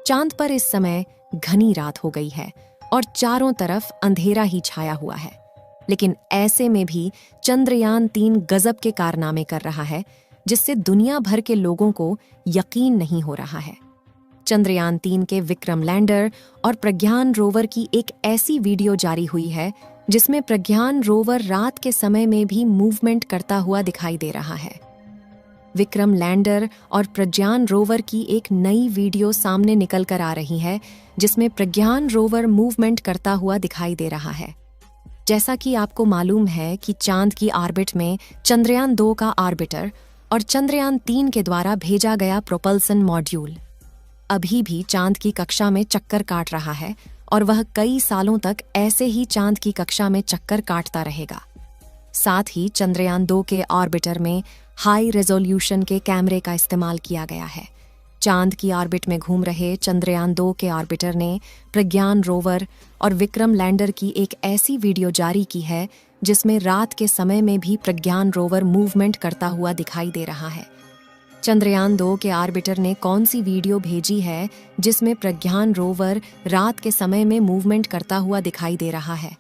चांद पर इस समय घनी रात हो गई है और चारों तरफ अंधेरा ही छाया हुआ है। लेकिन ऐसे में भी चंद्रयान-3 गजब के कारनामे कर रहा है, जिससे दुनिया भर के लोगों को यकीन नहीं हो रहा है। चंद्रयान-3 के विक्रम लैंडर और प्रज्ञान रोवर की एक ऐसी वीडियो जारी हुई है जिसमें प्रज्ञान रोवर रात के समय में भी मूवमेंट करता हुआ दिखाई दे रहा है। विक्रम लैंडर और प्रज्ञान रोवर की एक नई वीडियो सामने निकल कर आ रही है जिसमें प्रज्ञान रोवर मूवमेंट करता हुआ दिखाई दे रहा है। जैसा कि आपको मालूम है कि चांद की ऑर्बिट में चंद्रयान-2 का ऑर्बिटर और चंद्रयान-3 के द्वारा भेजा गया प्रोपल्सन मॉड्यूल अभी भी चांद की कक्षा में चक्कर काट रहा है और वह कई सालों तक ऐसे ही चांद की कक्षा में चक्कर काटता रहेगा। साथ ही चंद्रयान-2 के ऑर्बिटर में हाई रेजोल्यूशन के कैमरे का इस्तेमाल किया गया है। चांद की ऑर्बिट में घूम रहे चंद्रयान-2 के ऑर्बिटर ने प्रज्ञान रोवर और विक्रम लैंडर की एक ऐसी वीडियो जारी की है जिसमें रात के समय में भी प्रज्ञान रोवर मूवमेंट करता हुआ दिखाई दे रहा है। चंद्रयान-2 के ऑर्बिटर ने कौन सी वीडियो भेजी है जिसमें प्रज्ञान रोवर रात के समय में मूवमेंट करता हुआ दिखाई दे रहा है,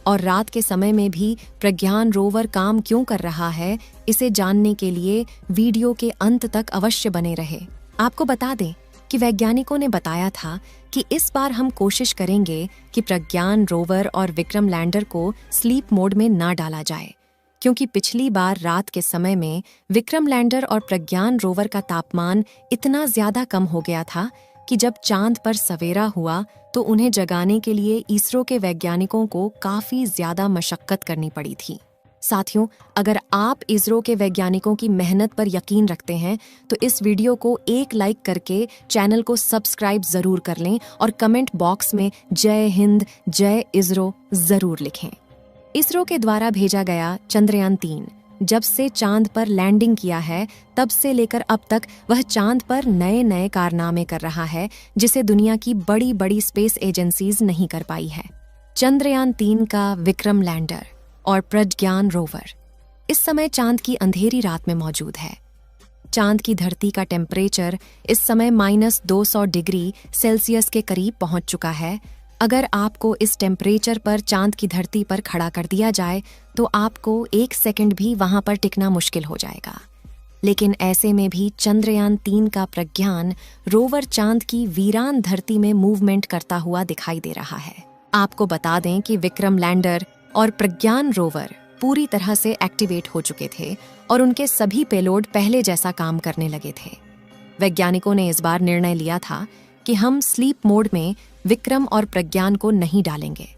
और रात के समय में भी प्रज्ञान रोवर काम क्यों कर रहा है, इसे जानने के लिए वीडियो के अंत तक अवश्य बने रहे। आपको बता दें कि वैज्ञानिकों ने बताया था कि इस बार हम कोशिश करेंगे कि प्रज्ञान रोवर और विक्रम लैंडर को स्लीप मोड में ना डाला जाए, क्योंकि पिछली बार रात के समय में विक्रम लैंडर और प्रज्ञान रोवर का तापमान इतना ज्यादा कम हो गया था कि जब चांद पर सवेरा हुआ तो उन्हें जगाने के लिए इसरो के वैज्ञानिकों को काफी ज्यादा मशक्कत करनी पड़ी थी। साथियों, अगर आप इसरो के वैज्ञानिकों की मेहनत पर यकीन रखते हैं तो इस वीडियो को एक लाइक करके चैनल को सब्सक्राइब जरूर कर लें और कमेंट बॉक्स में जय हिंद, जय इसरो जरूर लिखें। इसरो के द्वारा भेजा गया चंद्रयान-3 जब से चांद पर लैंडिंग किया है तब से लेकर अब तक वह चांद पर नए नए कारनामे कर रहा है जिसे दुनिया की बड़ी बड़ी स्पेस एजेंसीज नहीं कर पाई है। चंद्रयान-3 का विक्रम लैंडर और प्रज्ञान रोवर इस समय चांद की अंधेरी रात में मौजूद है। चांद की धरती का टेम्परेचर इस समय -200 डिग्री सेल्सियस के करीब पहुंच चुका है। अगर आपको इस टेम्परेचर पर चांद की धरती पर खड़ा कर दिया जाए तो आपको 1 सेकंड भी वहां पर टिकना मुश्किल हो जाएगा। लेकिन ऐसे में भी चंद्रयान-3 का प्रज्ञान रोवर चांद की वीरान धरती में मूवमेंट करता हुआ दिखाई दे रहा है। आपको बता दें कि विक्रम लैंडर और प्रज्ञान रोवर पूरी तरह से एक्टिवेट हो चुके थे और उनके सभी पेलोड पहले जैसा काम करने लगे थे। वैज्ञानिकों ने इस बार निर्णय लिया था कि हम स्लीप मोड में विक्रम और प्रज्ञान को नहीं डालेंगे।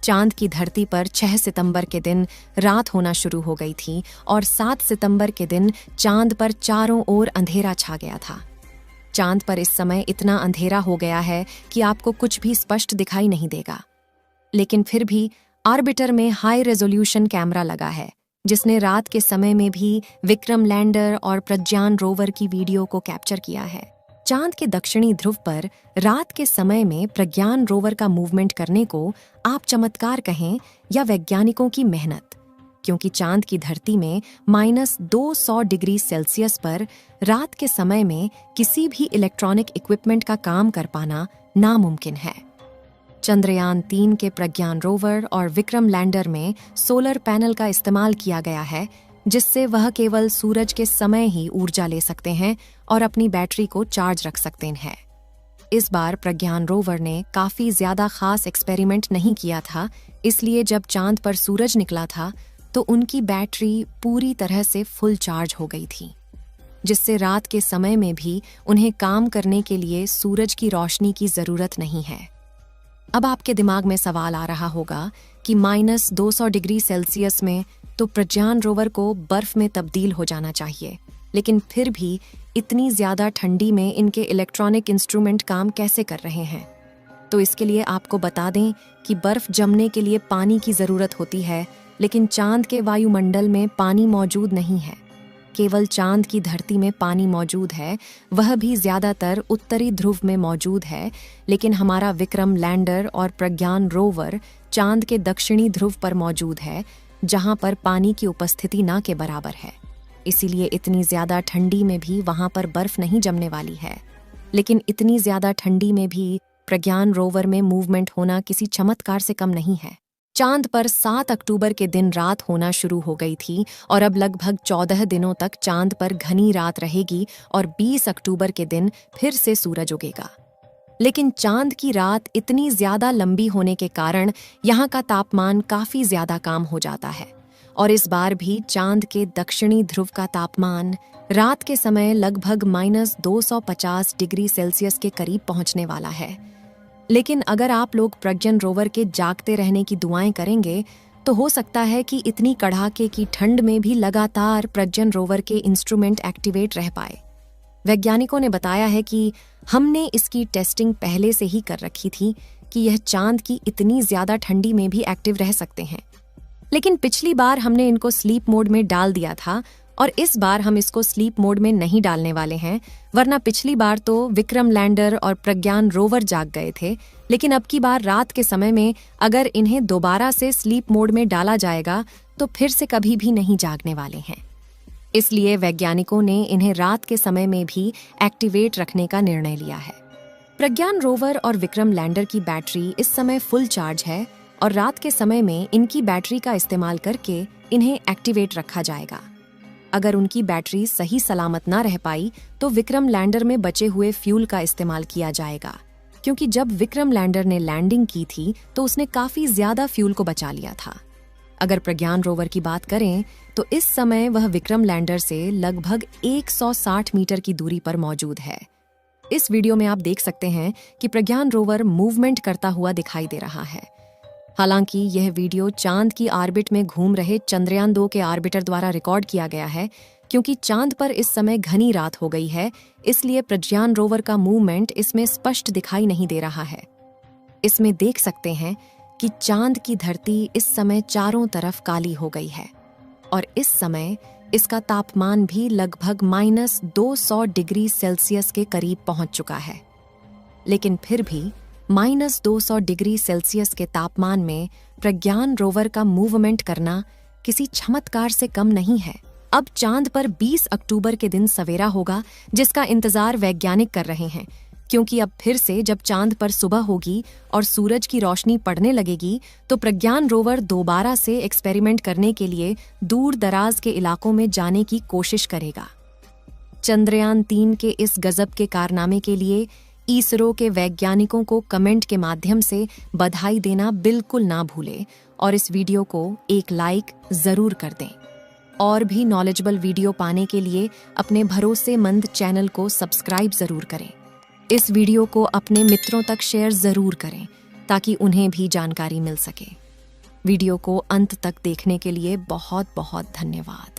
चांद की धरती पर 6 सितंबर के दिन रात होना शुरू हो गई थी और 7 सितंबर के दिन चांद पर चारों ओर अंधेरा छा गया था। चांद पर इस समय इतना अंधेरा हो गया है कि आपको कुछ भी स्पष्ट दिखाई नहीं देगा। लेकिन फिर भी ऑर्बिटर में हाई रेजोल्यूशन कैमरा लगा है जिसने रात के समय में भी विक्रम लैंडर और प्रज्ञान रोवर की वीडियो को कैप्चर किया है। चांद के दक्षिणी ध्रुव पर रात के समय में प्रज्ञान रोवर का मूवमेंट करने को आप चमत्कार कहें या वैज्ञानिकों की मेहनत, क्योंकि चांद की धरती में -200 डिग्री सेल्सियस पर रात के समय में किसी भी इलेक्ट्रॉनिक इक्विपमेंट का काम कर पाना नामुमकिन है। चंद्रयान-3 के प्रज्ञान रोवर और विक्रम लैंडर में सोलर पैनल का इस्तेमाल किया गया है जिससे वह केवल सूरज के समय ही ऊर्जा ले सकते हैं और अपनी बैटरी को चार्ज रख सकते हैं। इस बार प्रज्ञान रोवर ने काफी ज्यादा खास एक्सपेरिमेंट नहीं किया था, इसलिए जब चांद पर सूरज निकला था तो उनकी बैटरी पूरी तरह से फुल चार्ज हो गई थी, जिससे रात के समय में भी उन्हें काम करने के लिए सूरज की रोशनी की जरूरत नहीं है। अब आपके दिमाग में सवाल आ रहा होगा कि -200 डिग्री सेल्सियस में तो प्रज्ञान रोवर को बर्फ में तब्दील हो जाना चाहिए, लेकिन फिर भी इतनी ज्यादा ठंडी में इनके इलेक्ट्रॉनिक इंस्ट्रूमेंट काम कैसे कर रहे हैं? तो इसके लिए आपको बता दें कि बर्फ जमने के लिए पानी की जरूरत होती है, लेकिन चांद के वायुमंडल में पानी मौजूद नहीं है। केवल चांद की धरती में पानी मौजूद है, वह भी ज्यादातर उत्तरी ध्रुव में मौजूद है। लेकिन हमारा विक्रम लैंडर और प्रज्ञान रोवर चांद के दक्षिणी ध्रुव पर मौजूद है, जहां पर पानी की उपस्थिति ना के बराबर है। इसीलिए इतनी ज्यादा ठंडी में भी वहां पर बर्फ नहीं जमने वाली है। लेकिन इतनी ज्यादा ठंडी में भी प्रज्ञान रोवर में मूवमेंट होना किसी चमत्कार से कम नहीं है। चांद पर 7 अक्टूबर के दिन रात होना शुरू हो गई थी और अब लगभग 14 दिनों तक चांद पर घनी रात रहेगी और 20 अक्टूबर के दिन फिर से सूरज उगेगा। लेकिन चांद की रात इतनी ज्यादा लंबी होने के कारण यहाँ का तापमान काफी ज्यादा कम हो जाता है और इस बार भी चांद के दक्षिणी ध्रुव का तापमान रात के समय लगभग -250 डिग्री सेल्सियस के करीब पहुंचने वाला है। लेकिन अगर आप लोग प्रज्ञान रोवर के जागते रहने की दुआएं करेंगे तो हो सकता है कि इतनी कड़ाके की ठंड में भी लगातार प्रज्ञान रोवर के इंस्ट्रूमेंट एक्टिवेट रह पाए। वैज्ञानिकों ने बताया है कि हमने इसकी टेस्टिंग पहले से ही कर रखी थी कि यह चांद की इतनी ज्यादा ठंडी में भी एक्टिव रह सकते हैं। लेकिन पिछली बार हमने इनको स्लीप मोड में डाल दिया था और इस बार हम इसको स्लीप मोड में नहीं डालने वाले हैं, वरना पिछली बार तो विक्रम लैंडर और प्रज्ञान रोवर जाग गए थे, लेकिन अब की बार रात के समय में अगर इन्हें दोबारा से स्लीप मोड में डाला जाएगा तो फिर से कभी भी नहीं जागने वाले हैं। इसलिए वैज्ञानिकों ने इन्हें रात के समय में भी एक्टिवेट रखने का निर्णय लिया है। प्रज्ञान रोवर और विक्रम लैंडर की बैटरी इस समय फुल चार्ज है और रात के समय में इनकी बैटरी का इस्तेमाल करके इन्हें एक्टिवेट रखा जाएगा। अगर उनकी बैटरी सही सलामत ना रह पाई तो विक्रम लैंडर में बचे हुए फ्यूल का इस्तेमाल किया जाएगा, क्योंकि जब विक्रम लैंडर ने लैंडिंग की थी तो उसने काफी ज्यादा फ्यूल को बचा लिया था। अगर प्रज्ञान रोवर की बात करें तो इस समय वह विक्रम लैंडर से लगभग 160 मीटर की दूरी पर मौजूद है। इस वीडियो में आप देख सकते हैं कि प्रज्ञान रोवर मूवमेंट करता हुआ दिखाई दे रहा है। हालांकि यह वीडियो चांद की ऑर्बिट में घूम रहे चंद्रयान 2 के ऑर्बिटर द्वारा रिकॉर्ड किया गया है, क्योंकि चांद पर इस समय घनी रात हो गई है, इसलिए प्रज्ञान रोवर का मूवमेंट इसमें स्पष्ट दिखाई नहीं दे रहा है। इसमें देख सकते हैं कि चांद की धरती इस समय चारों तरफ काली हो गई है और इस समय इसका तापमान भी लगभग -200 डिग्री सेल्सियस के करीब पहुंच चुका है। लेकिन फिर भी -200 डिग्री सेल्सियस के तापमान में प्रज्ञान रोवर का मूवमेंट करना किसी चमत्कार से कम नहीं है। अब चांद पर 20 अक्टूबर के दिन सवेरा होगा, जिसका इंतजार वैज्ञानिक कर रहे हैं, क्योंकि अब फिर से जब चांद पर सुबह होगी और सूरज की रोशनी पड़ने लगेगी तो प्रज्ञान रोवर दोबारा से एक्सपेरिमेंट करने के लिए दूर दराज के इलाकों में जाने की कोशिश करेगा। चंद्रयान 3 के इस गजब के कारनामे के लिए इसरो के वैज्ञानिकों को कमेंट के माध्यम से बधाई देना बिल्कुल ना भूलें और इस वीडियो को एक लाइक जरूर कर दें। और भी नॉलेजेबल वीडियो पाने के लिए अपने भरोसेमंद चैनल को सब्सक्राइब जरूर करें। इस वीडियो को अपने मित्रों तक शेयर जरूर करें ताकि उन्हें भी जानकारी मिल सके। वीडियो को अंत तक देखने के लिए बहुत बहुत धन्यवाद।